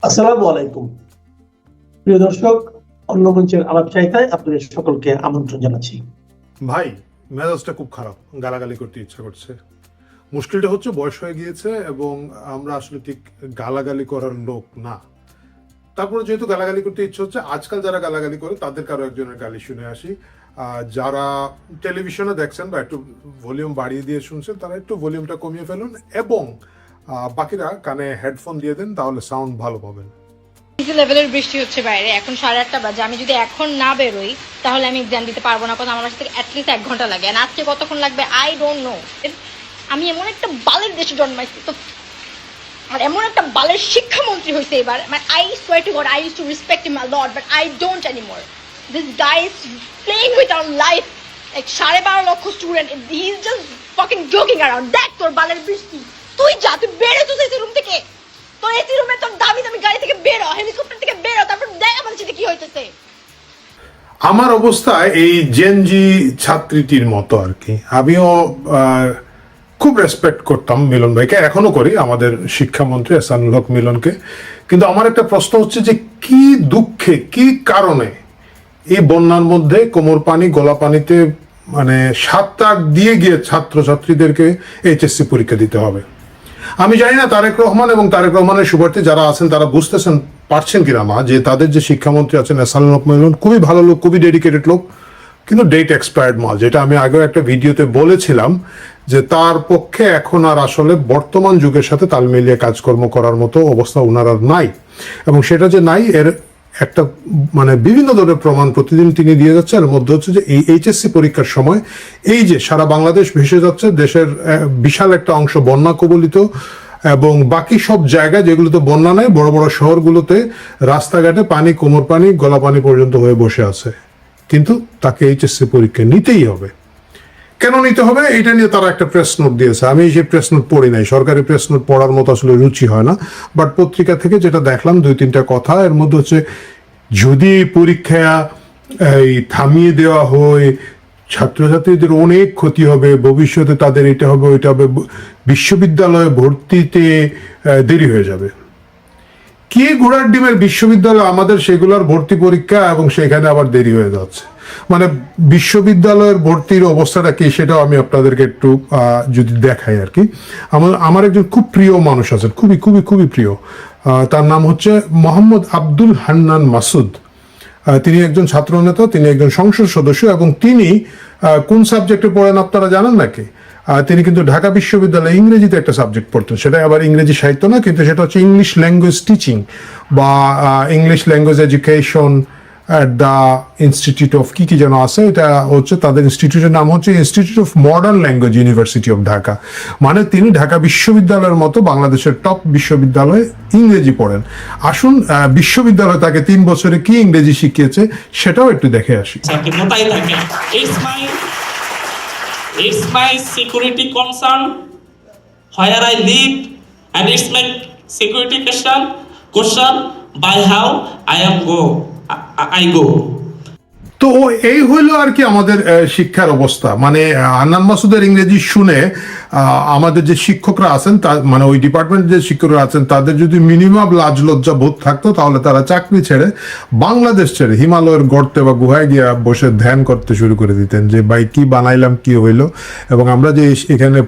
আসসালামু আলাইকুম প্রিয় দর্শক, অন্য মঞ্চের আলাপ চাইতায় আপনাদের সকলকে আমন্ত্রণ জানাচ্ছি। ভাই, মেজাজটা খুব খারাপ, গালাগালি করতে ইচ্ছা করছে। মুশকিলটা হচ্ছে বয়স হয়ে গিয়েছে এবং আমরা আসলে ঠিক গালাগালি করার লোক না। তারপরে যেহেতু গালাগালি করতে ইচ্ছে হচ্ছে, আজকাল যারা গালাগালি করে তাদের কারো একজনের গালি শুনে আসি। যারা টেলিভিশনে দেখছেন বা একটু ভলিউম বাড়িয়ে দিয়ে শুনছেন, তারা একটু ভলিউমটা কমিয়ে ফেলুন এবং বাকিরা কানে হেডফোন দিয়ে দেন, তাহলে সাউন্ড ভালো পাবেন। লেভেলের বৃষ্টি হচ্ছে বাইরে, এখন 8:30 বাজে। আমি যদি এখন না বেরোই তাহলে আমি এক্সাম দিতে পারবো না, কারণ আমার কাছে অ্যাটলিস্ট 1 ঘন্টা লাগে। আর আজকে কতক্ষণ লাগবে আই ডোন্ট নো। আমি এমন একটা বালের দেশে জন্মাইছি তো, আর এমন একটা বালের শিক্ষামন্ত্রী হয়েছে এবার, মানে I swear two god I use to respect him a lot, but I don't anymore. This guy is playing with our life. Like 12.5 লক্ষ student, he is just fucking joking around. দেখ তোর বালের বৃষ্টি, তুই যা, তুই বেরো তো এই রুম থেকে। তোর এসি রুমে তোর দামি দামি গাড়ি থেকে বেরো, হেলিকপ্টার থেকে বেরো, তারপর দেখ আমার সাথে কি হইতেছে। আমার অবস্থা এই জেনজি ছাত্রীটির মতো আর কি। আমিও খুব রেসপেক্ট করতাম মিলন ভাইকে, এখনো করি, আমাদের শিক্ষামন্ত্রী এহসানুল হক মিলনকে। কিন্তু আমার একটা প্রশ্ন হচ্ছে যে কি দুঃখে, কি কারণে এই বন্যার মধ্যে কোমর পানি গলা পানিতে মানে 7 দিয়ে গিয়ে ছাত্রছাত্রীদেরকে এইচএসসি পরীক্ষা দিতে হবে। আমি জানি না তারেক রহমান এবং তারেক রহমানের শুভার্থী যারা আছেন তারা বুঝতেছেন পারছেন কিনা মা, যে তাদের যে শিক্ষামন্ত্রী আছেন এহসানুল হক মিলন খুবই ভালো লোক, খুবই ডেডিকেটেড লোক, কিন্তু ডেট এক্সপায়ার্ড মাল, যেটা আমি আগেও একটা ভিডিওতে বলেছিলাম যে তার পক্ষে এখন আর আসলে বর্তমান যুগের সাথে তাল মিলিয়ে কাজকর্ম করার মতো অবস্থা ওনার আর নাই। এবং সেটা যে নাই এর একটা মানে বিভিন্ন ধরনের প্রমাণ প্রতিদিন তিনি দিয়ে যাচ্ছে। এর মধ্যে হচ্ছে যে এই এইচএসসি পরীক্ষার সময় এই যে সারা বাংলাদেশ ভেসে যাচ্ছে, দেশের বিশাল একটা অংশ বন্যা কবলিত, এবং বাকি সব জায়গায় যেগুলোতে বন্যা নেই, বড় বড় শহরগুলোতে রাস্তাঘাটে পানি কোমর পানি গলা পানি পর্যন্ত হয়ে বসে আছে, কিন্তু তাকে এইচএসসি পরীক্ষা নিতেই হবে। কেন নিতে হবে এটা নিয়ে তারা একটা প্রেস নোট দিয়েছে। আমি সেই প্রেস নোট পড়ি নাই, সরকারি প্রেস নোট পড়ার মতো আসলে রুচি হয় না, বাট পত্রিকা থেকে যেটা দেখলাম 2-3টা কথা, এর মধ্যে হচ্ছে যদি এই পরীক্ষা এই থামিয়ে দেওয়া হয় ছাত্রছাত্রীদের অনেক ক্ষতি হবে, ভবিষ্যতে তাদের এটা হবে ওইটা হবে, বিশ্ববিদ্যালয়ে ভর্তিতে দেরি হয়ে যাবে। কি ঘোড়ার ডিমের বিশ্ববিদ্যালয় আমাদের সেগুলোর ভর্তি পরীক্ষা, এবং সেখানে আবার দেরি হয়ে যাচ্ছে। মানে বিশ্ববিদ্যালয়ের ভর্তির অবস্থাটা কি সেটাও আমি আপনাদেরকে একটু যদি দেখাই আর কি। আমার একজন খুব প্রিয় মানুষ আছেন, খুবই খুবই খুবই প্রিয়। তার নাম হচ্ছে মোহাম্মদ আব্দুল হান্নান মাসুদ। তিনি একজন ছাত্র নেতা, তিনি একজন সংসদ সদস্য, এবং তিনি কোন সাবজেক্টে পড়েন আপনারা জানেন নাকি? তিনি কিন্তু ঢাকা বিশ্ববিদ্যালয়ে ইংরেজিতে একটা সাবজেক্ট পড়তেন, সেটা আবার ইংরেজি সাহিত্য না, কিন্তু সেটা হচ্ছে ইংলিশ ল্যাঙ্গুয়েজ টিচিং বা English language education at the institute of কি যেন আছে, এটা হচ্ছে তাদের ইনস্টিটিউটের নাম হচ্ছে institute of modern language university of Dhaka. মানে তিনি ঢাকা বিশ্ববিদ্যালয়ের মতো বাংলাদেশের টপ বিশ্ববিদ্যালয়ে ইংরেজি পড়েন। আসুন বিশ্ববিদ্যালয় তাকে 3 বছরে কি ইংরেজি শিখিয়েছে সেটাও একটু দেখে আসি। It's my security concern where I live, and it's my security question by how I go. তো এই হইলো আর কি আমাদের শিক্ষার অবস্থা। মানে হান্নান মাসুদের ইংরেজি শুনে আমাদের যে শিক্ষকরা আছেন, মানে ওই ডিপার্টমেন্টের যে শিক্ষকরা আছেন, তাদের যদি মিনিমাম লাজ লজ্জা বোধ থাকতো তাহলে তারা চাকরি ছেড়ে বাংলাদেশ ছেড়ে হিমালয়ের গর্তে বা গুহায় গিয়ে বসে ধ্যান করতে শুরু করে দিতেন যে ভাই কি বানাইলাম, কি হইলো, এবং আমরা যে এখানে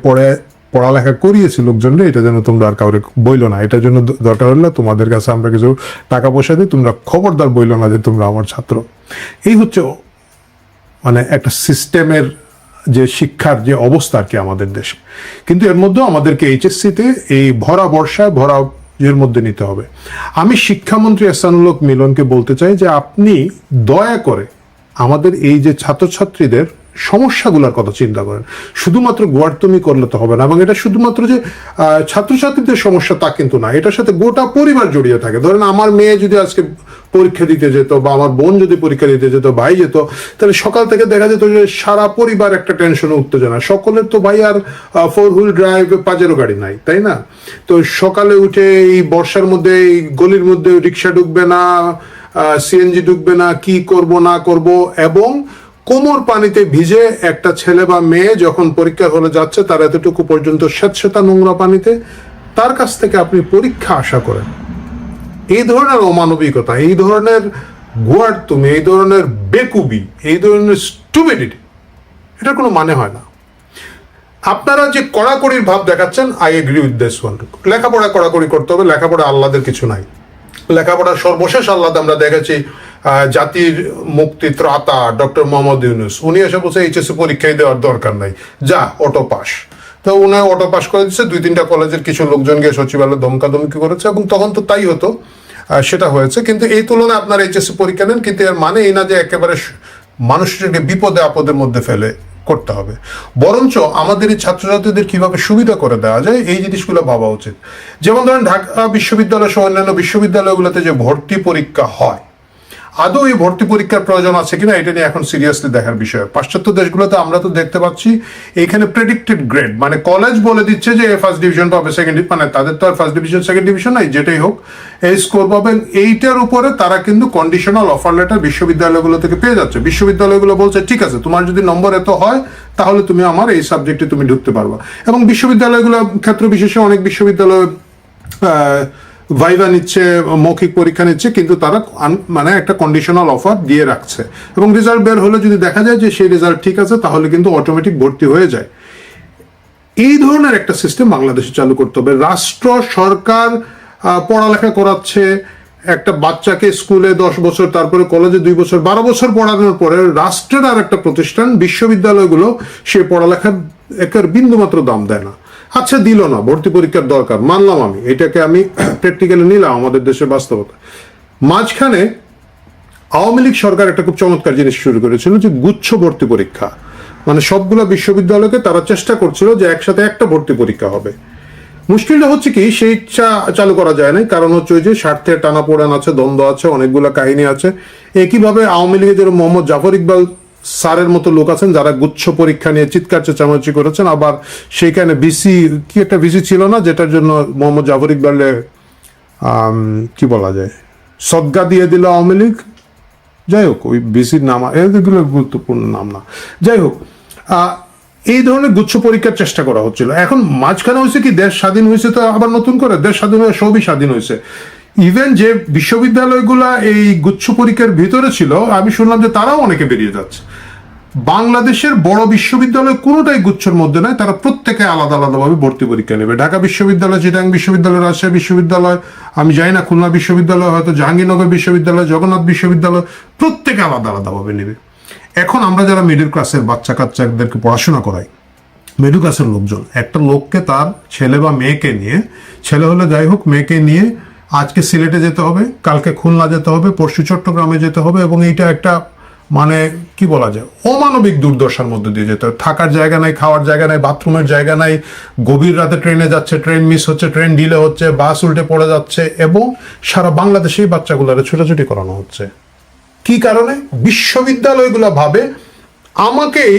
পড়ালেখা করিয়েছি লোকজনরা, এটা যেন তোমরা আর কাউরে বইলো না। এটার জন্য দরকার হলে তোমাদের কাছে আমরা কিছু টাকা পয়সা দিই, তোমরা খবরদার বইলো না যে তোমরা আমার ছাত্র। এই হচ্ছে মানে একটা সিস্টেমের যে শিক্ষার যে অবস্থা আর কি আমাদের দেশে। কিন্তু এর মধ্যেও আমাদেরকে এইচএসসিতে এই ভরা বর্ষায় ভরা এর মধ্যে নিতে হবে। আমি শিক্ষামন্ত্রী এহসানুল হক মিলনকে বলতে চাই যে আপনি দয়া করে আমাদের এই যে ছাত্রছাত্রীদের সমস্যাগুলোর কথা চিন্তা করেন। শুধুমাত্র গোয়ার্তমি করলে তো হবে না, এবং এটা শুধুমাত্র যে ছাত্রছাত্রীদের সমস্যা তা কিন্তু না, এটার সাথে গোটা পরিবার জড়িয়ে থাকে। ধরেন আমার মেয়ে যদি আজকে পরীক্ষা দিতে যেত, বা আমার বোন যদি পরীক্ষা দিতে যেত, ভাই যেত, তাহলে সকাল থেকে দেখা যেত যে সারা পরিবার একটা টেনশনে উত্তেজনা। সকলের তো ভাই আর 4 হুইল ড্রাইভ পাজেরো গাড়ি নাই, তাই না? তো সকালে উঠে এই বর্ষার মধ্যে এই গলির মধ্যে রিক্সা ঢুকবে না, সিএনজি ঢুকবে না, কি করব না করব, এবং কোমর পানিতে ভিজে একটা ছেলে বা মেয়ে যখন পরীক্ষার হলে যাচ্ছে তার এতটুকু পর্যন্ত স্যাঁতসেঁতা নোংরা পানিতে, তার কাছ থেকে আপনি পরীক্ষা আশা করেন। এই ধরনের অমানবিকতা, এই ধরনের গুয়ার্তুমি, এই ধরনের বেকুবি, এই ধরনের স্টুপিডিটি, এটার কোনো মানে হয় না। আপনারা যে কড়াকড়ির ভাব দেখাচ্ছেন, I agree with this one. লেখাপড়া কড়াকড়ি করতে হবে, লেখাপড়া আল্লাদের কিছু নাই। লেখাপড়ার সর্বশেষ আল্লাদ আমরা দেখেছি জাতির মুক্তি ত্রাতা ডক্টর মোহাম্মদ ইউনূস, উনি এসে বলছে এইচএসসি পরীক্ষায় দেওয়ার দরকার নাই, যা অটো পাস। তো উনি অটো পাস করে দিচ্ছে, 2-3টা কলেজের কিছু লোকজন গিয়ে সচিবালয় ধমকাধমকি করেছে, এবং তখন তো তাই হতো, সেটা হয়েছে। কিন্তু এই তুলনায় আপনার এইচএসসি পরীক্ষা নেন, কিন্তু এর মানে এই না যে একেবারে মানুষকে বিপদে আপদের মধ্যে ফেলে করতে হবে। বরঞ্চ আমাদের এই ছাত্রছাত্রীদের কিভাবে সুবিধা করে দেওয়া যায় এই জিনিসগুলো ভাবা উচিত। যেমন ধরেন ঢাকা বিশ্ববিদ্যালয় সহ অন্যান্য বিশ্ববিদ্যালয়গুলোতে যে ভর্তি পরীক্ষা হয়, আদৌ এই ভর্তি পরীক্ষার প্রয়োজন আছে কিনা এটা নিয়ে এখন সিরিয়াসলি দেখার বিষয়। পাশ্চাত্য দেশগুলোতে আমরা তো দেখতে পাচ্ছি এখানে প্রেডিক্টেড গ্রেড, মানে কলেজ বলে দিচ্ছে যে ফার্স্ট ডিভিশন পাবে, সেকেন্ড, মানে তাদের তো আর ফার্স্ট ডিভিশন সেকেন্ড ডিভিশন নাই, যেটাই হোক এই স্কোর পাবেন। এইটার উপরে তারা কিন্তু কন্ডিশনাল অফার লেটার বিশ্ববিদ্যালয়গুলো থেকে পেয়ে যাচ্ছে। বিশ্ববিদ্যালয়গুলো বলছে ঠিক আছে, তোমার যদি নম্বর এত হয় তাহলে তুমি আমার এই সাবজেক্টে তুমি ঢুকতে পারবা। এবং বিশ্ববিদ্যালয়গুলো ক্ষেত্র বিশেষে অনেক বিশ্ববিদ্যালয় ভাইভা নিচ্ছে, মৌখিক পরীক্ষা নিচ্ছে, কিন্তু তারা মানে একটা কন্ডিশনাল অফার দিয়ে রাখছে, এবং রেজাল্ট বের হলে যদি দেখা যায় যে সেই রেজাল্ট ঠিক আছে তাহলে কিন্তু অটোমেটিক ভর্তি হয়ে যায়। এই ধরনের একটা সিস্টেম বাংলাদেশে চালু করতে হবে। রাষ্ট্র সরকার পড়ালেখা করাচ্ছে, একটা বাচ্চাকে স্কুলে 10 বছর, তারপরে কলেজে 2 বছর, 12 বছর পড়ানোর পরে রাষ্ট্রের আর একটা প্রতিষ্ঠান বিশ্ববিদ্যালয়গুলো সে পড়ালেখার একের বিন্দুমাত্র দাম দেয় না। আচ্ছা, দিল না, ভর্তি পরীক্ষার দরকার, মানলাম, আমি এটাকে আমি প্র্যাকটিক্যালি নিলাম আমাদের দেশের বাস্তবতা। মাঝখানে আওয়ামী লীগ সরকার একটা খুব চমৎকার জিনিস শুরু করেছিল, যে গুচ্ছ ভর্তি পরীক্ষা, মানে সবগুলো বিশ্ববিদ্যালয়কে তারা চেষ্টা করছিল যে একসাথে একটা ভর্তি পরীক্ষা হবে। মুশকিলটা হচ্ছে কি, সেই ইচ্ছা চালু করা যায় না, কারণ হচ্ছে ওই যে স্বার্থের টানাপোড়েন আছে, দ্বন্দ্ব আছে, অনেকগুলো কাহিনী আছে। একইভাবে আওয়ামী লীগের যেরকম মোহাম্মদ জাফর ইকবাল স্যারের মতো লোক আছেন যারা গুচ্ছ পরীক্ষা নিয়ে চিৎকার চেঁচামেচি করেছেন, আবার সেইখানে ভিসি, কি একটা ভিসি ছিল না যেটার জন্য মোহাম্মদ জাফর ইকবালে কি বলা যায় সদগা দিয়ে দিল আওয়ামী লীগ, যাই হোক ওই ভিসির নাম, এগুলো গুরুত্বপূর্ণ নাম না, যাই হোক এই ধরনের গুচ্ছ পরীক্ষার চেষ্টা করা হচ্ছিল। এখন মাঝখানে হয়েছে কি, দেশ স্বাধীন হয়েছে তো আবার নতুন করে দেশ স্বাধীন হয়ে সবই স্বাধীন হয়েছে। ইভেন যে বিশ্ববিদ্যালয়গুলা এই গুচ্ছ পরীক্ষার ভিতরে ছিল, আমি শুনলাম যে তারাও অনেকে বেরিয়ে যাচ্ছে। বাংলাদেশের বড় বিশ্ববিদ্যালয় কোনোটাই গুচ্ছের মধ্যে নয়, তারা প্রত্যেকে আলাদা আলাদাভাবে ভর্তি পরীক্ষা নেবে। ঢাকা বিশ্ববিদ্যালয়, চিটাগাং বিশ্ববিদ্যালয়, রাজশাহী বিশ্ববিদ্যালয়, আমি জানি না খুলনা বিশ্ববিদ্যালয়, হয়তো জাহাঙ্গীরনগর বিশ্ববিদ্যালয়, জগন্নাথ বিশ্ববিদ্যালয়, প্রত্যেকে আলাদা আলাদাভাবে নেবে। এখন আমরা যারা মিডল ক্লাসের বাচ্চা কাচ্চাদেরকে পড়াশোনা করাই, মিডল ক্লাসের লোকজন একটা লোককে তার ছেলে বা মেয়েকে নিয়ে, ছেলে হলে যাই হোক, মেয়েকে নিয়ে আজকে সিলেটে যেতে হবে, কালকে খুলনা যেতে হবে, পরশু চট্টগ্রামে যেতে হবে, এবং এইটা একটা মানে কি বলা যায় অমানবিক দুর্দশার মধ্যে দিয়ে যেতে হবে। থাকার জায়গা নাই, খাওয়ার জায়গা নাই, বাথরুমের জায়গা নাই, গভীর রাতে ট্রেনে যাচ্ছে, ট্রেন মিস হচ্ছে, ট্রেন ডিলে হচ্ছে, বাস উল্টে পড়ে যাচ্ছে, এবং সারা বাংলাদেশেই বাচ্চাগুলোরে ছোটাছুটি করানো হচ্ছে। কি কারণে? বিশ্ববিদ্যালয়গুলো ভাবে আমাকেই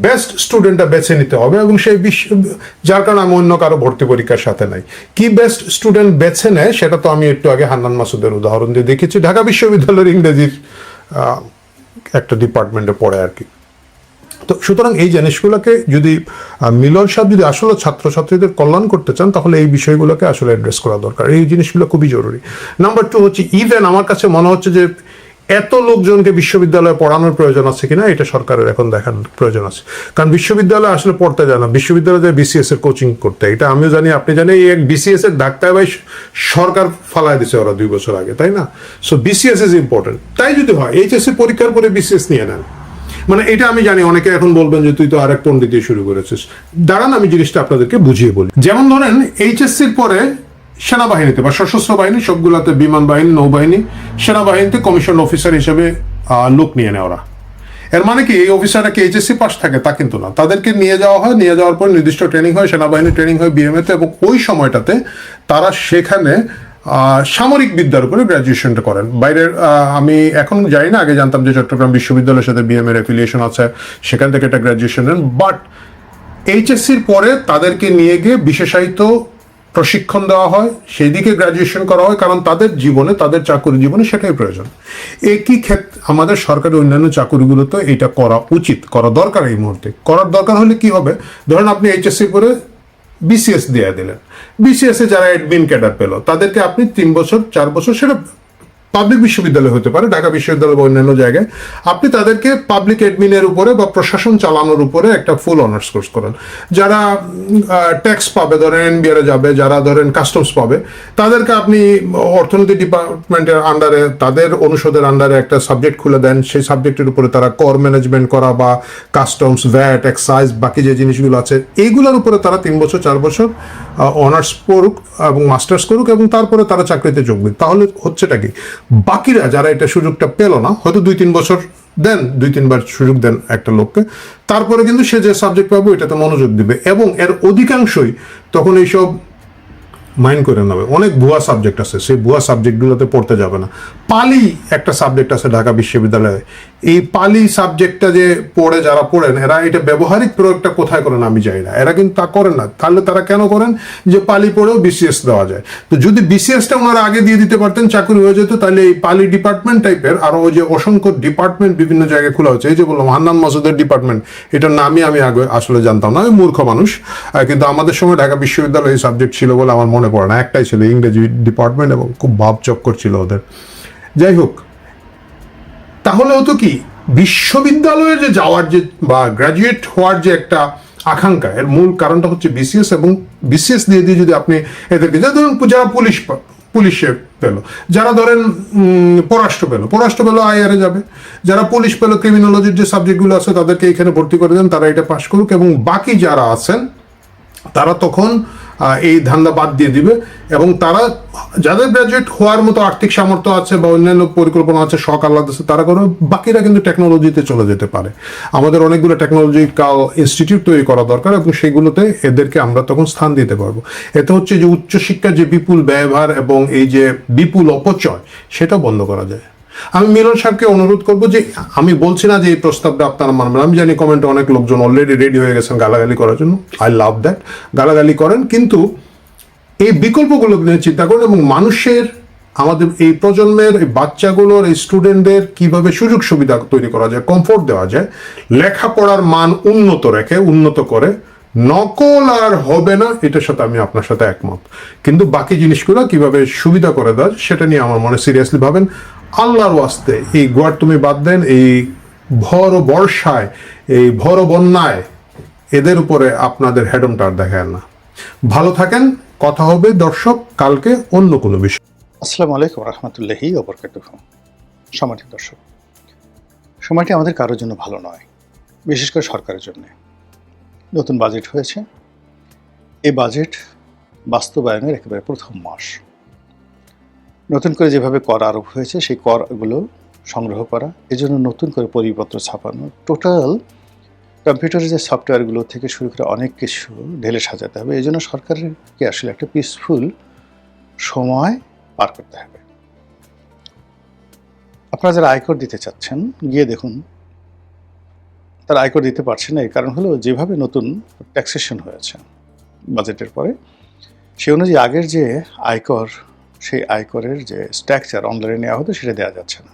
বেস্ট স্টুডেন্টটা বেছে নিতে হবে, এবং সেই যার কারণে আমি অন্য কারো ভর্তি পরীক্ষার সাথে নাই। কি বেস্ট স্টুডেন্ট বেছে নেয় সেটা তো আমি একটু আগে হান্নান মাসুদের উদাহরণ দিয়ে দেখেছি, ঢাকা বিশ্ববিদ্যালয়ের ইংরেজির একটা ডিপার্টমেন্টে পড়ে আর কি। তো সুতরাং এই জিনিসগুলোকে যদি মিলন সাহেব যদি আসলে ছাত্রছাত্রীদের কল্যাণ করতে চান, তাহলে এই বিষয়গুলোকে আসলে অ্যাড্রেস করা দরকার। এই জিনিসগুলো খুবই জরুরি। নাম্বার 2 হচ্ছে, ইভেন আমার কাছে মনে হচ্ছে যে এত লোকজনকে বিশ্ববিদ্যালয়ে পড়ানোর প্রয়োজন আছে কিনা এটা সরকারের এখন দেখার প্রয়োজন আছে। কারণ বিশ্ববিদ্যালয় আসলে পড়তে যায় না, বিশ্ববিদ্যালয়ে যায় বিসিএস এর কোচিং করতে। এটা আমিও জানি, আপনি জানেন, এই এক বিসিএস এর ডাক্তার ভাই সরকার ফালায় দিছে ওরা 2 বছর আগে, তাই না? So BCS is important. তাই যদি হয় এইচএসসি পরীক্ষার পরে বিসিএস নিয়ে নেন, মানে এটা আমি জানি অনেকে এখন বলবেন যে তুই তো আরেক পণ্ডিত দিয়ে শুরু করেছিস। দাঁড়ান আমি জিনিসটা আপনাদেরকে বুঝিয়ে বলি। যেমন ধরেন এইচএসসির পরে সেনাবাহিনীতে বা সশস্ত্র বাহিনী, সবগুলাতে, বিমান বাহিনী, নৌবাহিনী, সেনাবাহিনীতে কমিশন অফিসার হিসেবে লোক নিয়ে নেয় ওরা। এর মানে কি এই অফিসাররা কি এইচএসসি পাস থাকে? তা কিন্তু না। তাদেরকে নিয়ে যাওয়া হয়, নিয়ে যাওয়ার পর নির্দিষ্ট ট্রেনিং হয়, সেনাবাহিনী ট্রেনিং হয় বিএমএতে, এবং ওই সময়টাতে তারা সেখানে সামরিক বিদ্যার উপরে গ্র্যাজুয়েশনটা করেন। বাইরের আমি এখন জানি না, আগে জানতাম যে চট্টগ্রাম বিশ্ববিদ্যালয়ের সাথে বিএমএর অ্যাফিলিয়েশন আছে, সেখান থেকে একটা গ্র্যাজুয়েশন নেন। বাট এইচএসসির পরে তাদেরকে নিয়ে গিয়ে বিশেষায়িত প্রশিক্ষণ দেওয়া হয়, সেই দিকে গ্র্যাজুয়েশন করা হয়, কারণ তাদের জীবনে, তাদের চাকরি জীবনে সেটাই প্রয়োজন। একই ক্ষেত্রে আমাদের সরকারি অন্যান্য চাকরিগুলোতে এটা করা উচিত, করা দরকার। এই মুহূর্তে করার দরকার হলে কি হবে, ধরেন আপনি এইচএসসির পরে বিসিএস দিয়ে দিলেন। বিসিএস এ যারা অ্যাডমিন ক্যাডার পেল তাদেরকে আপনি 3 বছর 4 বছর, সেটা পাবলিক বিশ্ববিদ্যালয় হতে পারে, ঢাকা বিশ্ববিদ্যালয় বা অন্যান্য জায়গায়, আপনি তাদেরকে পাবলিক অ্যাডমিনের উপরে বা প্রশাসন চালানোর উপরে একটা ফুল অনার্স কোর্স করেন। যারা ট্যাক্স পাবে, ধরেন এনবিআরে যাবে, যারা ধরেন কাস্টমস পাবে, তাদেরকে আপনি অর্থনীতি ডিপার্টমেন্টের আন্ডারে, তাদের অনুষদের আন্ডারে একটা সাবজেক্ট খুলে দেন। সেই সাবজেক্টের উপরে তারা কর ম্যানেজমেন্ট করা বা কাস্টমস, ভ্যাট, এক্সাইজ, বাকি যে জিনিসগুলো আছে এইগুলোর উপরে তারা 3 বছর 4 বছর অনার্স পড়ুক এবং মাস্টার্স করুক এবং তারপরে তারা চাকরিতে যোগ দিক। তাহলে হচ্ছেটা কি, বাকিরা যারা এটা সুযোগটা পেল না, হয়তো 2-3 বছর দেন, 2-3 বার সুযোগ দেন একটা লোককে, তারপরে কিন্তু সে যে সাবজেক্ট পাবো এটাতে মনোযোগ দিবে এবং এর অধিকাংশই তখন এইসব মাইন্ড করে নেবে। অনেক ভুয়া সাবজেক্ট আছে, সেই ভুয়া সাবজেক্টগুলোতে পড়তে যাবে না। পালি একটা সাবজেক্ট আছে ঢাকা বিশ্ববিদ্যালয়ে, এই পালি সাবজেক্টটা যে পড়ে যারা পড়েন, এরা এটা ব্যবহারিক প্রয়োগটা কোথায় করেন আমি জানি না, এরা কিন্তু তা করেন না। তাহলে তারা কেন করেন, যে পালি পড়েও বিসিএস দেওয়া যায়। তো যদি বিসিএসটা ওনারা আগে দিয়ে দিতে পারতেন, চাকরি হয়ে যেত, তাহলে এই পালি ডিপার্টমেন্ট টাইপের আরো ওই যে অসংখ্য ডিপার্টমেন্ট বিভিন্ন জায়গায় খোলা হচ্ছে। এই যে বললাম হান্নান মাসুদের ডিপার্টমেন্ট, এটার নামই আমি আগে আসলে জানতাম না, আমি মূর্খ মানুষ, কিন্তু আমাদের সময় ঢাকা বিশ্ববিদ্যালয়ে এই সাবজেক্ট ছিল বলে আমার মনে পড়ে না, একটাই ছিল ইংরেজি ডিপার্টমেন্ট এবং খুব ভাব চক্কর ছিল ওদের। যাই হোক, তাহলে হতো কি, বিশ্ববিদ্যালয়ে যে যাওয়ার যে বা গ্রাজুয়েট হওয়ার যে একটা আকাঙ্ক্ষা, এর মূল কারণটা হচ্ছে বিসিএস, এবং বিসিএস দিয়ে দিয়ে যদি আপনি এদেরকে, ধরুন যারা পুলিশে পেল, যারা ধরেন পররাষ্ট্র পেল আইআরে যাবে, যারা পুলিশ পেল ক্রিমিনোলজির যে সাবজেক্টগুলো আছে তাদেরকে এখানে ভর্তি করে দেন, তারা এটা পাশ করুক, এবং বাকি যারা আছেন তারা তখন এই ধান্দা বাদ দিয়ে দিবে। এবং তারা যাদের গ্রাজুয়েট হওয়ার মতো আর্থিক সামর্থ্য আছে বা অন্যান্য পরিকল্পনা আছে, শখ আহ্লাদ আছে, তারা করে, বাকিরা কিন্তু টেকনোলজিতে চলে যেতে পারে। আমাদের অনেকগুলো টেকনোলজিক্যাল ইনস্টিটিউট তৈরি করা দরকার এবং সেইগুলোতে এদেরকে আমরা তখন স্থান দিতে পারবো। এতে হচ্ছে যে উচ্চশিক্ষার যে বিপুল ব্যয়ভার এবং এই যে বিপুল অপচয়, সেটা বন্ধ করা যায়। আমি মিলন সাহেবকে অনুরোধ করবো যে, আমি বলছি না যে এই প্রস্তাবটা আপনারা মানবেন, আমি জানি কমেন্টে অনেক লোকজন অলরেডি রেডি হয়ে গেছেন গালাগালি করার জন্য, আই লাভ দ্যাট, গালাগালি করেন, কিন্তু এই বিকল্পগুলো নিয়ে চিন্তা করুন এবং মানুষের, আমাদের এই প্রজন্মের এই বাচ্চাগুলোর, এই স্টুডেন্টদের কিভাবে সুযোগ সুবিধা তৈরি করা যায়, কমফোর্ট দেওয়া যায়, লেখাপড়ার মান উন্নত করে, নকল আর হবে না, এটার সাথে আমি আপনার সাথে একমত, কিন্তু বাকি জিনিসগুলো কিভাবে সুবিধা করে দেওয়া সেটা নিয়ে আমার মনে সিরিয়াসলি ভাবেন। আল্লাহর ওয়াস্তে এই গোয়ার তুমি বাদ দেন, এই ভর বর্ষায়, এই ভর বন্যায় এদের উপরে আপনাদের হেডমটার দেখায় না। ভালো থাকেন, কথা হবে দর্শক কালকে অন্য কোনো বিষয়। আসসালামু আলাইকুম রহমতুল্লাহি ওয়া বারাকাতুহু। সম্মানিত দর্শক, সময়টি আমাদের কারোর জন্য ভালো নয়, বিশেষ করে সরকারের জন্য। নতুন বাজেট হয়েছে, এই বাজেট বাস্তবায়নের একেবারে প্রথম মাস। নতুন করে যেভাবে কর আরোপ হয়েছে, সেই করগুলো সংগ্রহ করা, এজন্য নতুন করে পরিপত্র ছাপানো, টোটাল কম্পিউটারের যে সফটওয়্যারগুলো থেকে শুরু করে অনেক কিছু ঢেলে সাজাতে হবে। এই জন্য সরকারকে আসলে একটা পিসফুল সময় পার করতে হবে। আপনারা যারা আয়কর দিতে চাচ্ছেন, গিয়ে দেখুন তারা আয়কর দিতে পারছে না। এর কারণ হলো যেভাবে নতুন ট্যাক্সেশন হয়েছে বাজেটের পরে, সে অনুযায়ী আগের যে আয়কর, সেই আয়করের যে স্ট্রাকচার অনলাইনে নেওয়া হতো সেটা দেওয়া যাচ্ছে না।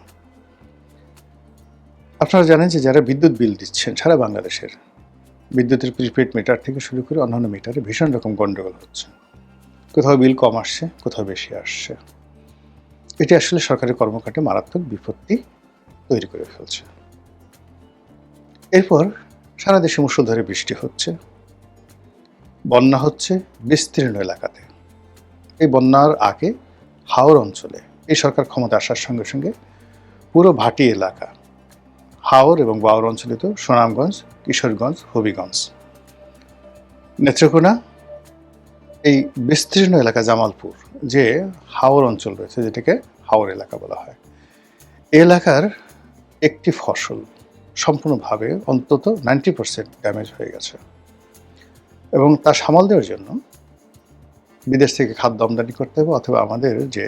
আপনারা জানেন যে যারা বিদ্যুৎ বিল দিচ্ছেন সারা বাংলাদেশের, বিদ্যুতের প্রিপেড মিটার থেকে শুরু করে অন্যান্য মিটারে ভীষণ রকম গণ্ডগোল হচ্ছে। কোথাও বিল কম আসছে, কোথাও বেশি আসছে। এটি আসলে সরকারি কর্মকাণ্ডে মারাত্মক বিপত্তি তৈরি করে ফেলছে। এরপর সারা দেশে মুষলধারে বৃষ্টি হচ্ছে, বন্যা হচ্ছে বিস্তীর্ণ এলাকাতে। এই বন্যার আগে হাওড় অঞ্চলে এই সরকার ক্ষমতা আসার সঙ্গে সঙ্গে পুরো ভাটি এলাকা, হাওড় এবং বাউর অঞ্চলে তো সুনামগঞ্জ, কিশোরগঞ্জ, হবিগঞ্জ, নেত্রকোনা, এই বিস্তীর্ণ এলাকা, জামালপুর যে হাওড় অঞ্চল রয়েছে, যেটাকে হাওড় এলাকা বলা হয়, এই এলাকার একটি ফসল সম্পূর্ণভাবে অন্তত 90% ড্যামেজ হয়ে গেছে। এবং তা সামাল দেওয়ার জন্য বিদেশ থেকে খাদ্য আমদানি করতে হবে, অথবা আমাদের যে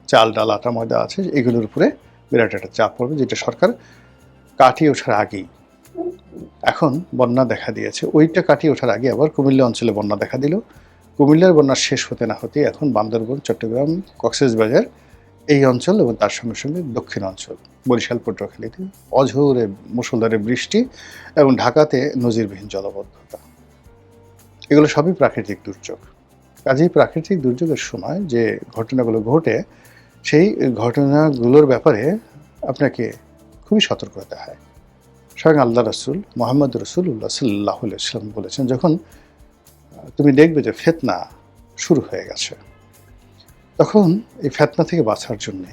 চাল, ডাল, আটা, ময়দা আছে এগুলোর উপরে বিরাট একটা চাপ পড়বে, যেটা সরকার কাটিয়ে ওঠার আগেই। এখন বন্যা দেখা দিয়েছে, ওইটা কাটিয়ে ওঠার আগে আবার কুমিল্লা অঞ্চলে বন্যা দেখা দিল। কুমিল্লার বন্যা শেষ হতে না হতেই এখন বান্দরবান, চট্টগ্রাম, কক্সবাজার এই অঞ্চল এবং তার সঙ্গে সঙ্গে দক্ষিণ অঞ্চল, বরিশাল, পটুয়াখালীতে অঝোরে মুষলধারে বৃষ্টি এবং ঢাকাতে নজিরবিহীন জলাবদ্ধতা। এগুলো সবই প্রাকৃতিক দুর্যোগ। কাজেই প্রাকৃতিক দুর্যোগের সময় যে ঘটনাগুলো ঘটে, সেই ঘটনাগুলোর ব্যাপারে আপনাকে খুবই সতর্ক হতে হয়। স্বয়ং আল্লাহ রাসূল মুহাম্মদ রাসূলুল্লাহ সাল্লাল্লাহু আলাইহি ওয়াসাল্লাম বলেছেন, যখন তুমি দেখবে যে ফিতনা শুরু হয়ে গেছে, তখন এই ফিতনা থেকে বাঁচার জন্য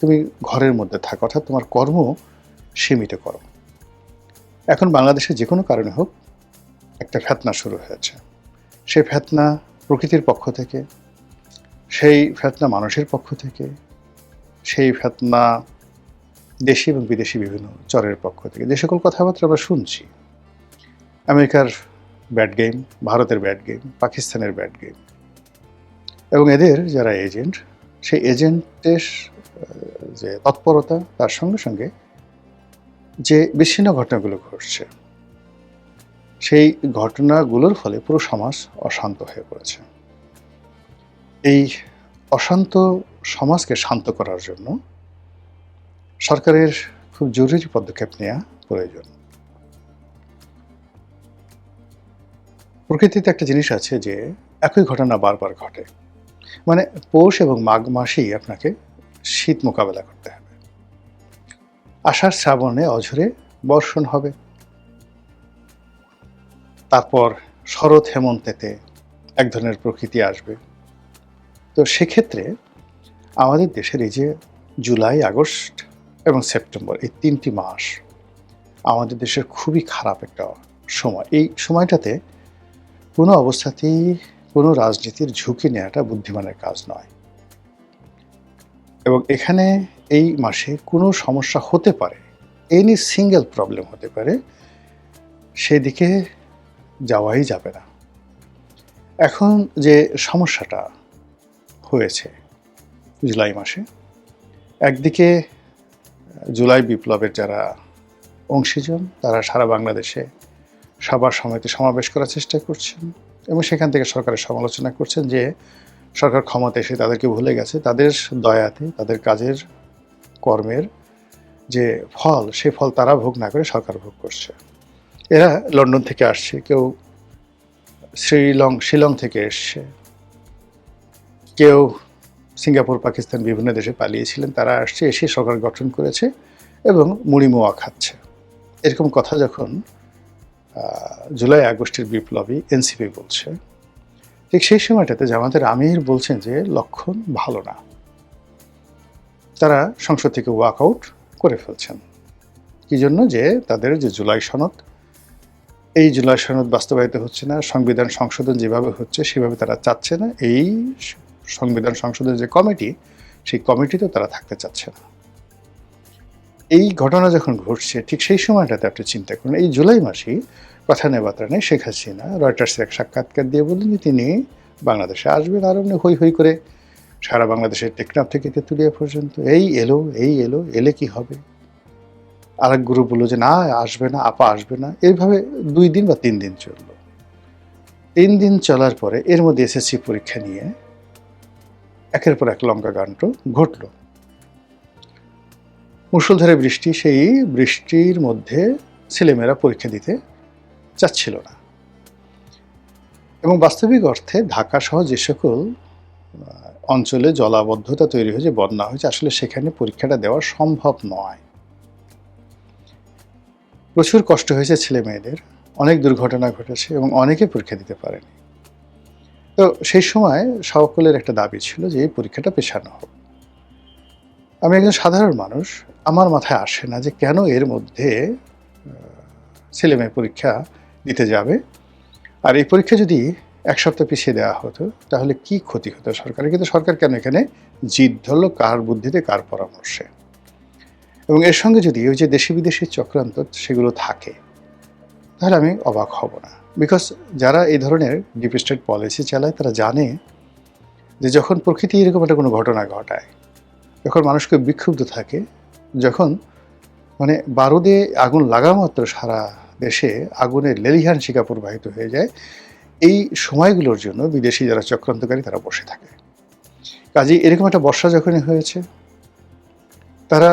তুমি ঘরের মধ্যে থাকো, অর্থাৎ তোমার কর্ম সীমিত করো। এখন বাংলাদেশে যে কোনো কারণে হোক একটা ফিতনা শুরু হয়েছে। সেই ফিতনা প্রকৃতির পক্ষ থেকে, সেই ফিতনা মানুষের পক্ষ থেকে, সেই ফিতনা দেশি এবং বিদেশি বিভিন্ন চরের পক্ষ থেকে, যে সকল কথাবার্তা আমরা শুনছি, আমেরিকার ব্যাড গেম, ভারতের ব্যাড গেম, পাকিস্তানের ব্যাড গেম, এবং এদের যারা এজেন্ট, সেই এজেন্টের যে তৎপরতা, তার সঙ্গে সঙ্গে যে বিচ্ছিন্ন ঘটনাগুলো ঘটছে, সেই ঘটনাগুলোর ফলে পুরো সমাজ অশান্ত হয়ে পড়েছে। এই অশান্ত সমাজকে শান্ত করার জন্য সরকারের খুব জরুরি পদক্ষেপ নেওয়া প্রয়োজন। প্রকৃতিতে একটা জিনিস আছে যে একই ঘটনা বারবার ঘটে, মানে পৌষ এবং মাঘ মাসেই আপনাকে শীত মোকাবেলা করতে হবে, আষাঢ় শ্রাবণে অঝরে বর্ষণ হবে, তারপর শরৎ হেমন্তেতে এক ধরনের প্রকৃতি আসবে। তো সেক্ষেত্রে আমাদের দেশের এই যে জুলাই, আগস্ট এবং সেপ্টেম্বর, এই 3টি মাস আমাদের দেশের খুবই খারাপ একটা সময়। এই সময়টাতে কোনো অবস্থাতেই কোনো রাজনীতির ঝুঁকি নেওয়াটা বুদ্ধিমানের কাজ নয়, এবং এখানে এই মাসে কোনো সমস্যা হতে পারে, এনি সিঙ্গেল প্রবলেম হতে পারে, সেদিকে যাওয়াই যাবে না। এখন যে সমস্যাটা হয়েছে জুলাই মাসে, একদিকে জুলাই বিপ্লবের যারা অংশীজন, তারা সারা বাংলাদেশে সবার সমিতি সমাবেশ করার চেষ্টা করছেন, এবং সেখান থেকে সরকারের সমালোচনা করছেন যে সরকার ক্ষমতা এসে তাদেরকে ভুলে গেছে, তাদের দয়াতে, তাদের কাজের কর্মের যে ফল, সে ফল তারা ভোগ না করে সরকার ভোগ করছে। এরা লন্ডন থেকে আসছে, কেউ শিলং থেকে এসছে, কেউ সিঙ্গাপুর, পাকিস্তান, বিভিন্ন দেশে পালিয়েছিলেন, তারা আসছে, এসে সরকার গঠন করেছে এবং মুড়ি মোয়া খাচ্ছে। এরকম কথা যখন জুলাই আগস্টের বিপ্লবী এনসিপি বলছে, ঠিক সেই সময়টাতে জামাতের আমির বলছেন যে লক্ষণ ভালো না, তারা সংসদ থেকে ওয়াক আউট করে ফেলছেন। কি জন্য? যে তাদের যে জুলাই সনদ, এই জুলাই সনদ বাস্তবায়িত হচ্ছে না, সংবিধান সংশোধন যেভাবে হচ্ছে সেভাবে তারা চাচ্ছে না, এই সংবিধান সংশোধনের যে কমিটি, সেই কমিটিতেও তারা থাকতে চাচ্ছে না। এই ঘটনা যখন ঘটছে, ঠিক সেই সময়টাতে আপনি চিন্তা করুন, এই জুলাই মাসেই কথা নেই বার্তা নেই, শেখ হাসিনা রয়টার্সের এক সাক্ষাৎকার দিয়ে বললেন যে তিনি বাংলাদেশে আসবেন, আর এমনি হই হই করে সারা বাংলাদেশের টেকনাফ থেকে তেঁতুলিয়া পর্যন্ত এই এলো, এলে কি হবে? আরেক গ্রুপ বললো যে না আসবে না, আপা আসবে না। এইভাবে 2 দিন বা 3 দিন চললো। 3 দিন চলার পরে এর মধ্যে এসএসসি পরীক্ষা নিয়ে একের পর এক লঙ্কাকাণ্ড ঘটল। মুষলধারে বৃষ্টি, সেই বৃষ্টির মধ্যে ছেলেমেয়েরা পরীক্ষা দিতে চাচ্ছিল না, এবং বাস্তবিক অর্থে ঢাকা সহ যে সকল অঞ্চলে জলাবদ্ধতা তৈরি হয়েছে, বন্যা হয়েছে, আসলে সেখানে পরীক্ষাটা দেওয়া সম্ভব নয়। প্রচুর কষ্ট হয়েছে ছেলে মেয়েদের, অনেক দুর্ঘটনা ঘটেছে এবং অনেকে পরীক্ষা দিতে পারেনি। তো সেই সময় সকলের একটা দাবি ছিল যে এই পরীক্ষাটা পেছানো হোক। আমি একজন সাধারণ মানুষ, আমার মাথায় আসে না যে কেন এর মধ্যে ছেলে মেয়ে পরীক্ষা দিতে যাবে, আর এই পরীক্ষা যদি 1 সপ্তাহ পিছিয়ে দেওয়া হতো তাহলে কি ক্ষতি হতো সরকারের। কিন্তু সরকার কেন এখানে জিদ ধরলো, কার বুদ্ধিতে, কার পরামর্শে? এবং এর সঙ্গে যদি ওই যে দেশি বিদেশি চক্রান্ত সেগুলো থাকে, তাহলে আমি অবাক হব না। বিকজ যারা এই ধরনের ডিপ স্টেট পলিসি চালায়, তারা জানে যে যখন প্রকৃতি এরকম একটা কোনো ঘটনা ঘটায়, যখন মানুষকে বিক্ষুব্ধ থাকে, যখন মানে বারুদে আগুন লাগা মাত্র সারা দেশে আগুনের লেলিহান শিখা প্রবাহিত হয়ে যায়, এই সময়গুলোর জন্য বিদেশি যারা চক্রান্তকারী তারা বসে থাকে। কাজেই এরকম একটা বর্ষা যখনই হয়েছে, তারা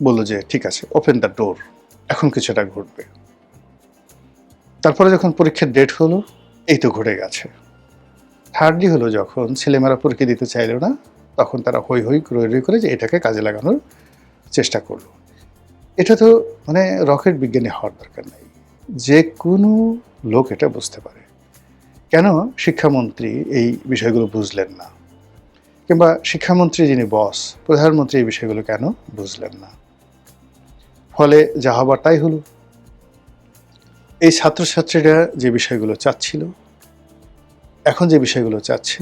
বললো যে ঠিক আছে, ওপেন দ্য ডোর, এখন কিছুটা ঘটবে। তারপরে যখন পরীক্ষার ডেট হলো, এই তো ঘটে গেছে। থার্ডলি হলো যখন ছেলেমেয়েরা পরীক্ষা দিতে চাইল না, তখন তারা হই হই রই করে যে এটাকে কাজে লাগানোর চেষ্টা করলো। এটা তো মানে রকেট বিজ্ঞানী হওয়ার দরকার নাই, যে কোনো লোক এটা বুঝতে পারে। কেন শিক্ষামন্ত্রী এই বিষয়গুলো বুঝলেন না, কিংবা শিক্ষামন্ত্রী যিনি বস, প্রধানমন্ত্রী এই বিষয়গুলো কেন বুঝলেন না? ফলে যা হবার তাই হলো। এই ছাত্রছাত্রীরা যে বিষয়গুলো চাচ্ছিল, এখন যে বিষয়গুলো চাচ্ছে,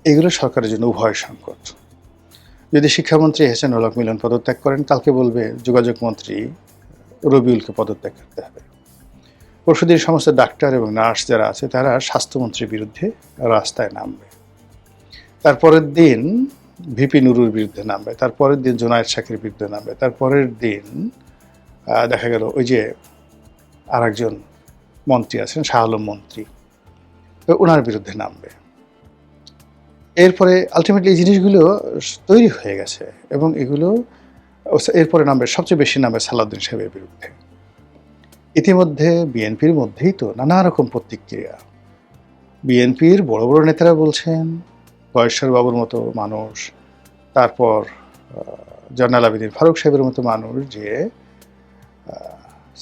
এগুলো সরকারের জন্য উভয় সংকট। যদি শিক্ষামন্ত্রী এহসানুল হক মিলন পদত্যাগ করেন, কালকে বলবে যোগাযোগ মন্ত্রী রবিউলকে পদত্যাগ করতে হবে। পরশুদিন সমস্ত ডাক্তার এবং নার্স যারা আছে তারা স্বাস্থ্যমন্ত্রীর বিরুদ্ধে রাস্তায় নামবে। তারপরের দিন ভিপি নুরুর বিরুদ্ধে নামবে, তারপরের দিন জোনায়েদ শাকের বিরুদ্ধে নামবে, তারপরের দিন দেখা গেল ওই যে আরেকজন মন্ত্রী আছেন শাহ আলম মন্ত্রী, তো ওনার বিরুদ্ধে নামবে। এরপরে আলটিমেটলি এই জিনিসগুলো তৈরি হয়ে গেছে এবং এগুলো এরপরে নামবে, সবচেয়ে বেশি নামবে সালাউদ্দিন সাহেবের বিরুদ্ধে। ইতিমধ্যে বিএনপির মধ্যেই তো নানা রকম প্রতিক্রিয়া। বিএনপির বড় বড় নেতারা বলছেন, গয়েশ্বর বাবুর মতো মানুষ, তারপর জয়নাল আবেদিন ফারুক সাহেবের মতো মানুষ, যে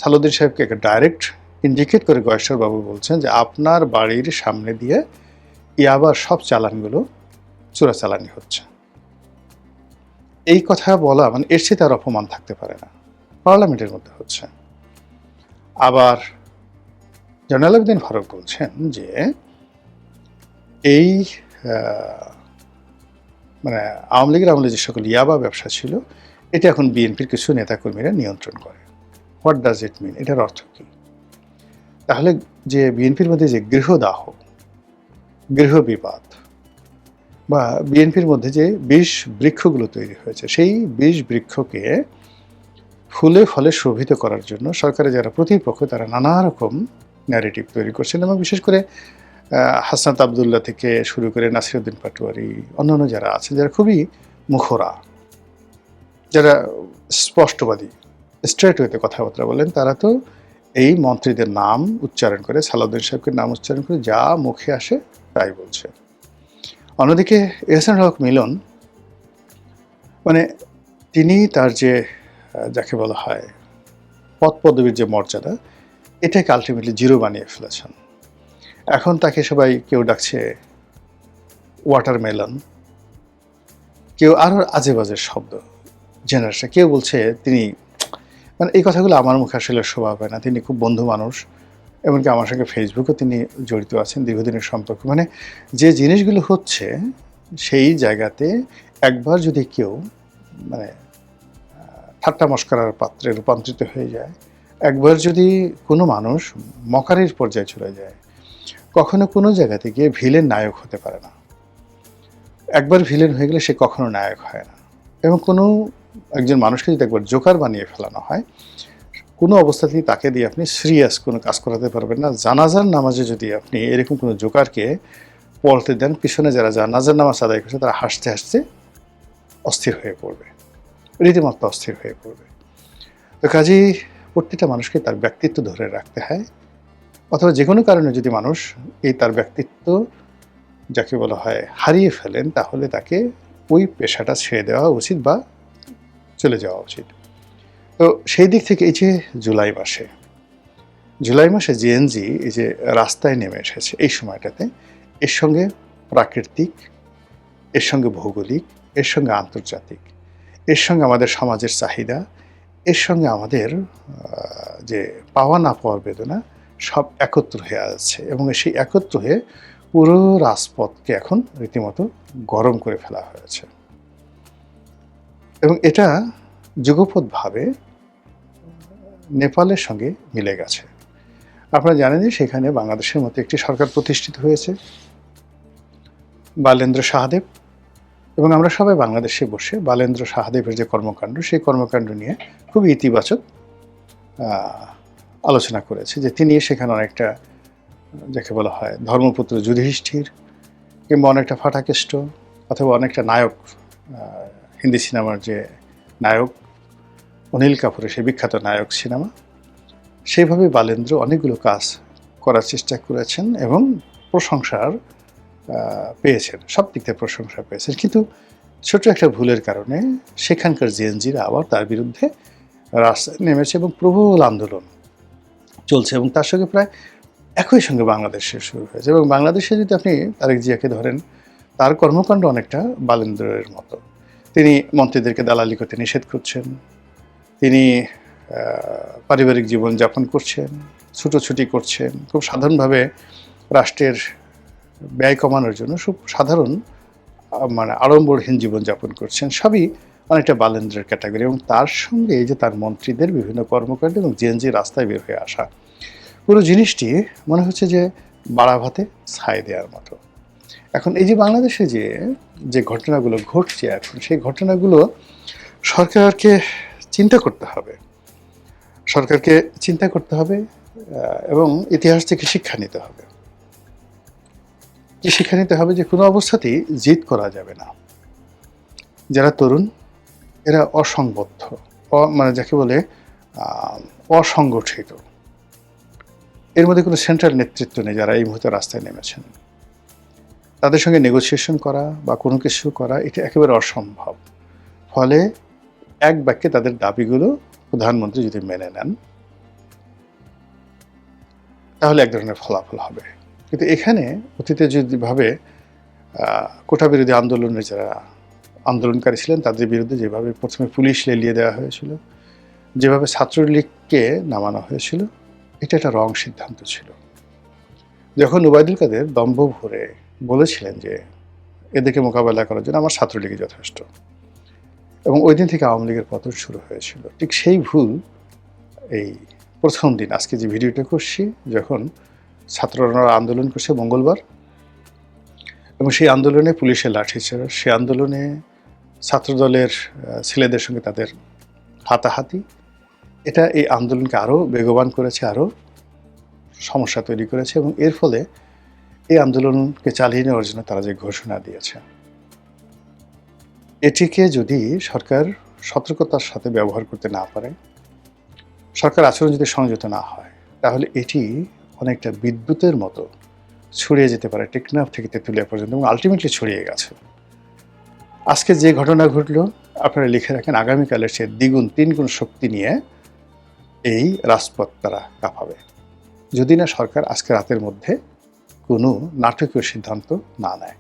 সালাউদ্দিন সাহেবকে ডাইরেক্ট ইন্ডিকেট করে গয়েশ্বর বাবু বলছেন যে আপনার বাড়ির সামনে দিয়ে ইয়াবার সব চালানগুলো চোরাচালানি হচ্ছে। এই কথা বলা মানে এর চেয়ে তার অপমান থাকতে পারে না, পার্লামেন্টের মধ্যে হচ্ছে। আবার জয়নাল আবেদিন ফারুক বলছেন যে এই মানে আওয়ামী লীগের আমলে যে সকল ইয়াবা ব্যবসা ছিল, এটা এখন বিএনপির কিছু নেতাকর্মীরা নিয়ন্ত্রণ করে। হোয়াট ডাজ ইট মিন? এটার অর্থ কী? তাহলে যে বিএনপির মধ্যে যে গৃহদাহ, গৃহ বিবাদ, বা বিএনপির মধ্যে যে বিষ বৃক্ষগুলো তৈরি হয়েছে, সেই বিষ বৃক্ষকে ফুলে ফলে শোভিত করার জন্য সরকারের যারা প্রতিপক্ষ তারা নানা রকম ন্যারেটিভ তৈরি করছেন। এবং বিশেষ করে হাসনাত আবদুল্লাহ থেকে শুরু করে নাসিরউদ্দিন পাটোয়ারি, অন্যান্য যারা আছেন যারা খুবই মুখরা, যারা স্পষ্টবাদী, স্ট্রেট ওয়েতে কথাবার্তা বলেন, তারা তো এই মন্ত্রীদের নাম উচ্চারণ করে, সালাউদ্দিন সাহেবকে নাম উচ্চারণ করে যা মুখে আসে তাই বলছে। অন্যদিকে এহসানুল হক মিলন, মানে তিনি তার যে যাকে বলা হয় পদ পদবীর যে মর্যাদা, এটাকে আলটিমেটলি জিরো বানিয়ে ফেলেছেন। এখন তাকে সবাই কেউ ডাকছে ওয়াটারমেলন, কেউ আরও আজে বাজে শব্দ জেনারেশন, কেউ বলছে তিনি, মানে এই কথাগুলো আমার মুখে আসলে শোভা পায় না। তিনি খুব বন্ধু মানুষ, এমনকি আমার সঙ্গে ফেসবুকেও তিনি জড়িত আছেন, দীর্ঘদিনের সম্পর্ক। মানে যে জিনিসগুলো হচ্ছে সেই জায়গাতে একবার যদি কেউ মানে ঠাট্টা মশকরার পাত্রে রূপান্তরিত হয়ে যায়, একবার যদি কোনো মানুষ মকারির পর্যায়ে চলে যায়, কখনো কোনো জায়গাতে গিয়ে ভিলেন নায়ক হতে পারে না। একবার ভিলেন হয়ে গেলে সে কখনো নায়ক হয় না। এবং কোনো একজন মানুষকে যদি একবার জোকার বানিয়ে ফেলানো হয়, কোনো অবস্থাতেই তাকে দিয়ে আপনি সিরিয়াস কোনো কাজ করাতে পারবেন না। জানাজার নামাজে যদি আপনি এরকম কোনো জোকারকে পড়তে দেন, পিছনে যারা জানাজার নামাজ আদায় করছে তারা হাসতে হাসতে অস্থির হয়ে পড়বে, রীতিমতো অস্থির হয়ে পড়বে। তো কাজেই প্রত্যেকটা মানুষকে তার ব্যক্তিত্ব ধরে রাখতে হয়, অথবা যে কোনো কারণে যদি মানুষ এই তার ব্যক্তিত্ব যাকে বলা হয় হারিয়ে ফেলেন, তাহলে তাকে ওই পেশাটা ছেড়ে দেওয়া উচিত বা চলে যাওয়া উচিত। তো সেই দিক থেকে এই যে জুলাই মাসে জেএনজি এই যে রাস্তায় নেমে এসেছে এই সময়টাতে, এর সঙ্গে প্রাকৃতিক, এর সঙ্গে ভৌগোলিক, এর সঙ্গে আন্তর্জাতিক, এর সঙ্গে আমাদের সমাজের চাহিদা, এর সঙ্গে আমাদের যে পাওয়া না পাওয়ার বেদনা, সব একত্র হয়ে আছে। এবং সেই একত্র হয়ে পুরো রাজপথকে এখন রীতিমতো গরম করে ফেলা হয়েছে। এবং এটা যুগপৎভাবে নেপালের সঙ্গে মিলে গেছে। আপনারা জানেন যে সেখানে বাংলাদেশের মতো একটি সরকার প্রতিষ্ঠিত হয়েছে, বালেন্দ্র শাহদেব। এবং আমরা সবাই বাংলাদেশে বসে বালেন্দ্র শাহদেবের যে কর্মকাণ্ড, সেই কর্মকাণ্ড নিয়ে খুবই ইতিবাচক আলোচনা করেছে। যে তিনি সেখানে অনেকটা যাকে বলা হয় ধর্মপুত্র যুধিষ্ঠির, কিংবা অনেকটা ফাটাকেষ্ট, অথবা অনেকটা নায়ক, হিন্দি সিনেমার যে নায়ক অনিল কাপুরের সেই বিখ্যাত নায়ক সিনেমা, সেইভাবে বালেন্দ্র অনেকগুলো কাজ করার চেষ্টা করেছেন এবং প্রশংসার পেয়েছেন, সব দিক থেকে প্রশংসা পেয়েছেন। কিন্তু ছোট একটা ভুলের কারণে সেখানকার জেএনজিরা আবার তার বিরুদ্ধে রাস্তায় নেমেছে এবং প্রবল আন্দোলন চলছে এবং তার সঙ্গে প্রায় একই সঙ্গে বাংলাদেশে শুরু হয়েছে। এবং বাংলাদেশে যদি আপনি তারেক জিয়াকে ধরেন, তার কর্মকাণ্ড অনেকটা বালেন্দ্রের মতো। তিনি মন্ত্রীদেরকে দালালি করতে নিষেধ করছেন, তিনি পারিবারিক জীবন যাপন করছেন, ছুটোছুটি করছেন, খুব সাধারণভাবে রাষ্ট্রের ব্যয় কমানোর জন্য খুব সাধারণ মানে আড়ম্বরহীন জীবনযাপন করছেন। সবই অনেকটা বালেন্দ্রের ক্যাটাগরি। এবং তার সঙ্গে এই যে তার মন্ত্রীদের বিভিন্ন কর্মকাণ্ড এবং জেএনজি রাস্তায় বের হয়ে আসা, পুরো জিনিসটি মনে হচ্ছে যে বাড়া ভাতে ছাই দেওয়ার মতো। এখন এই যে বাংলাদেশে যে ঘটনাগুলো ঘটছে এখন, সেই ঘটনাগুলো সরকারকে চিন্তা করতে হবে, সরকারকে চিন্তা করতে হবে এবং ইতিহাস থেকে শিক্ষা নিতে হবে। কি শিক্ষা নিতে হবে? যে কোনো অবস্থাতেই জিদ করা যাবে না। যারা তরুণ এরা অসংবদ্ধ, মানে যাকে বলে অসংগঠিত, এর মধ্যে কোনো সেন্ট্রাল নেতৃত্ব নেই যারা এই মুহূর্তে রাস্তায় নেমেছেন। তাদের সঙ্গে নেগোসিয়েশন করা বা কোনো কিছু করা এটা একেবারে অসম্ভব। ফলে এক বাক্যে তাদের দাবিগুলো প্রধানমন্ত্রী যদি মেনে নেন তাহলে এক ধরনের ফলাফল হবে। কিন্তু এখানে অতীতে যদি ভাবে কোটা বিরোধী আন্দোলনের যারা আন্দোলনকারী ছিলেন তাদের বিরুদ্ধে যেভাবে প্রথমে পুলিশ লেলিয়ে দেওয়া হয়েছিল, যেভাবে ছাত্রলীগকে নামানো হয়েছিল, এটা একটা রং সিদ্ধান্ত ছিল। যখন ওবায়দুল কাদের দম্ভ ভরে বলেছিলেন যে এদেরকে মোকাবেলা করার জন্য আমার ছাত্রলীগই যথেষ্ট, এবং ওই দিন থেকে আওয়ামী লীগের পতন শুরু হয়েছিল। ঠিক সেই ভুল এই প্রথম দিন আজকে যে ভিডিওটা করছি, যখন ছাত্ররা আন্দোলন করছে মঙ্গলবার, এবং সেই আন্দোলনে পুলিশের লাঠিচার্জ, সেই আন্দোলনে ছাত্রদলের ছেলেদের সঙ্গে তাদের হাতাহাতি, এটা এই আন্দোলনকে আরও বেগবান করেছে, আরও সমস্যা তৈরি করেছে। এবং এর ফলে এই আন্দোলনকে চালিয়ে নেওয়ার জন্য তারা যে ঘোষণা দিয়েছে, এটিকে যদি সরকার সতর্কতার সাথে ব্যবহার করতে না পারে, সরকার আচরণ যদি সংযত না হয়, তাহলে এটি অনেকটা বিদ্যুতের মতো ছড়িয়ে যেতে পারে টেকনাফ থেকে তেঁতুলিয়া পর্যন্ত, এবং আলটিমেটলি ছড়িয়ে গেছে। আজকে যে ঘটনা ঘটলো আপনারা লিখে রাখেন, আগামীকালের সে দ্বিগুণ 3 গুণ শক্তি নিয়ে এই রাজপথ তারা কাঁপাবে, যদি না সরকার আজকে রাতের মধ্যে কোনো নাটকীয় সিদ্ধান্ত না নেয়।